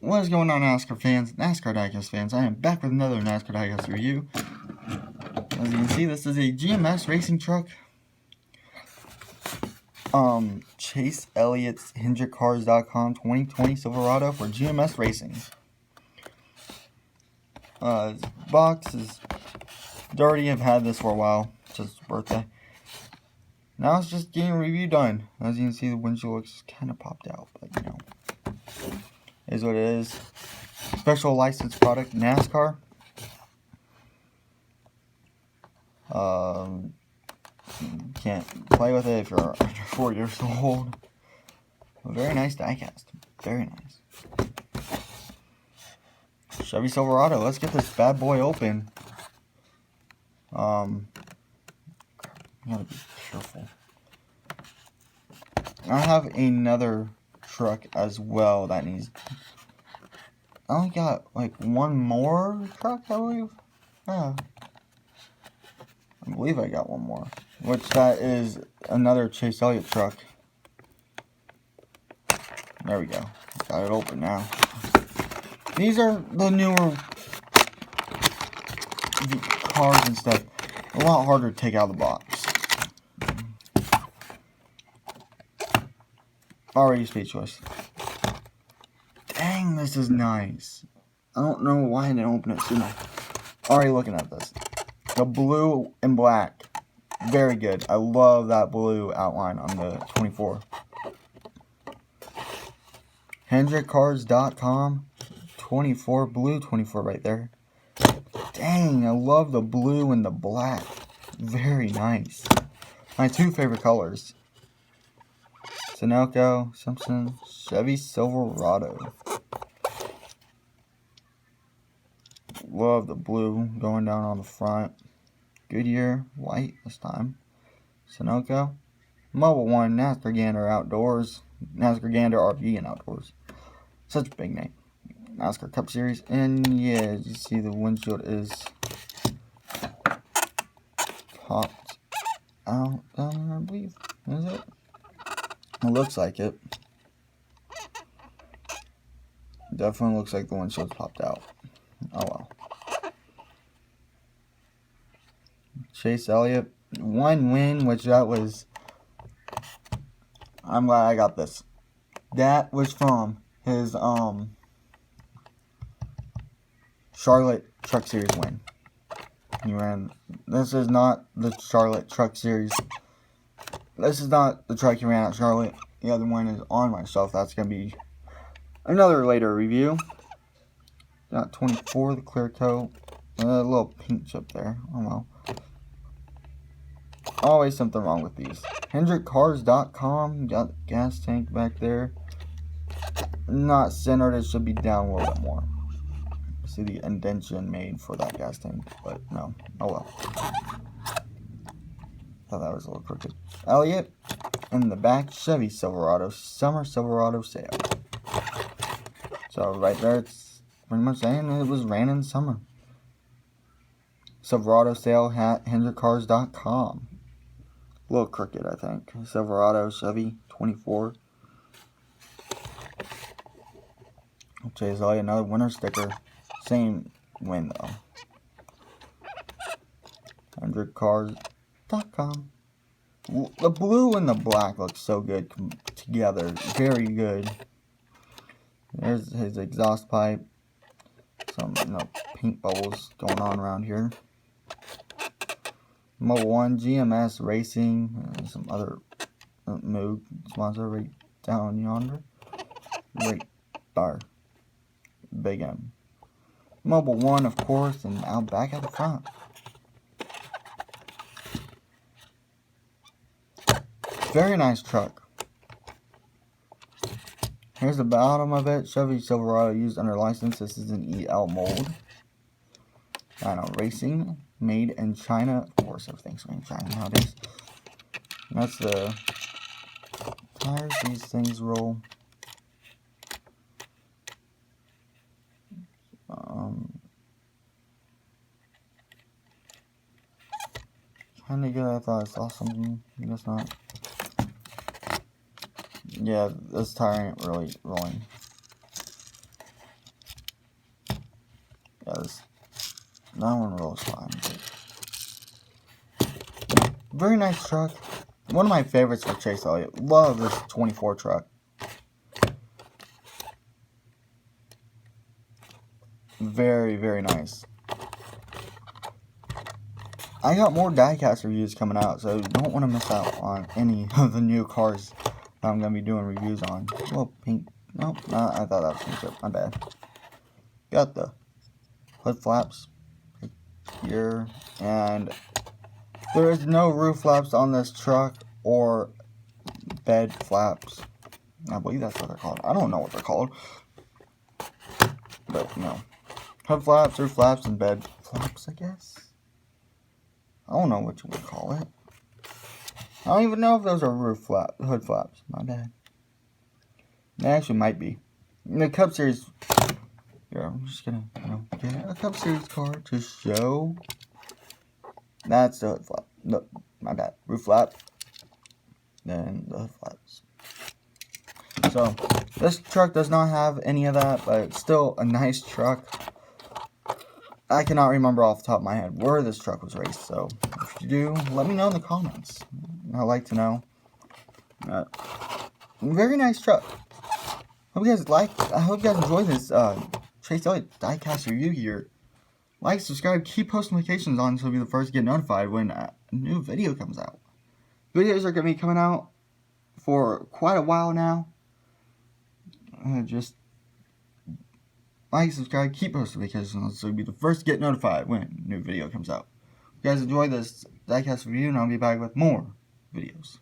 What is going on, NASCAR fans, NASCAR Diecast fans? I am back with another NASCAR Diecast review. As you can see, this is a GMS racing truck. Chase Elliott's HendrickCars.com 2020 Silverado for GMS Racing. This box is dirty. I've had this for a while. Just birthday. Now it's just getting a review done. As you can see, the windshield looks kind of popped out, but you know, is what it is. Special licensed product, NASCAR. Can't play with it if you're under 4 years old. A very nice diecast. Very nice. Chevy Silverado. Let's get this bad boy open. Gotta be careful. I have another truck as well that needs. I only got like one more truck, I believe. Yeah. I believe I got one more. Which that is another Chase Elliott truck. There we go. Got it open now. These are the newer cars and stuff. A lot harder to take out of the box. Already speechless. Dang, this is nice. I don't know why I didn't open it sooner. Already looking at this. The blue and black. Very good. I love that blue outline on the 24. HendrickCars.com 24. Blue 24 right there. Dang, I love the blue and the black. Very nice. My two favorite colors. Sunoco, Simpson, Chevy Silverado. Love the blue going down on the front. Goodyear, white this time. Sunoco. Mobile One, NASCAR Gander Outdoors. NASCAR Gander RV and Outdoors. Such a big name. NASCAR Cup Series. And yeah, as you see, the windshield is popped out down there, I believe. Is it? It looks like it. Definitely looks like the windshield's popped out. Oh well. Chase Elliott, one win, which that was. I'm glad I got this. That was from his Charlotte Truck Series win. He ran. This is not the Charlotte Truck Series. This is not the truck he ran at Charlotte. The other one is on my shelf. That's gonna be another later review. Got 24, the clear coat. A little pink chip there. Oh well. Always something wrong with these. HendrickCars.com. Got the gas tank back there. Not centered. It should be down a little bit more. See the indentation made for that gas tank, but no. Oh well. Thought that was a little crooked. Elliott in the back. Chevy Silverado. Summer Silverado sale. So right there, it's pretty much saying it was ran in summer. Silverado sale hat. HendrickCars.com. A little crooked, I think. Silverado, Chevy, 24. Chase Elliott, another winner sticker. Same win, though. HendrickCars.com. The blue and the black look so good together. Very good. There's his exhaust pipe. Some pink bubbles going on around here. Mobile One, GMS Racing, and some other Moog sponsor right down yonder. Right there. Big M. Mobile One, of course, and out back at the front. Very nice truck. Here's the bottom of it. Chevy Silverado used under license. This is an EL mold. Dyno Racing. Made in China. Of course, everything's made in China nowadays. And that's the tires. These things roll. Kind of good. I thought I saw something. I guess not. Yeah, this tire ain't really rolling. that one rolls fine. Very nice truck. One of my favorites for Chase Elliott. Love this 24 truck. Very, very nice. I got more diecast reviews coming out, so don't want to miss out on any of the new cars that I'm going to be doing reviews on. Oh, pink. Nope, I thought that was pink chip. My bad. Got the hood flaps here, and there is no roof flaps on this truck or bed flaps. I believe that's what they're called. I don't know what they're called, but no. Hood flaps, roof flaps, and bed flaps, I guess. I don't know what you would call it. I don't even know if those are hood flaps. My bad. They actually might be. In the Cup Series, here, I'm just gonna get a Cup Series card to show. That's the hood flap. No, my bad. Roof flap. Then the hood flaps. So, this truck does not have any of that, but it's still a nice truck. I cannot remember off the top of my head where this truck was raced, so if you do, let me know in the comments. I'd like to know. Very nice truck. Hope you guys I hope you guys enjoy this Chase Elliott diecast review here. Like, subscribe, keep post notifications on so you'll be the first to get notified when a new video comes out. Videos are going to be coming out for quite a while now. Just like, subscribe, keep post notifications so you'll be the first to get notified when a new video comes out. If you guys enjoy this diecast review, and I'll be back with more videos.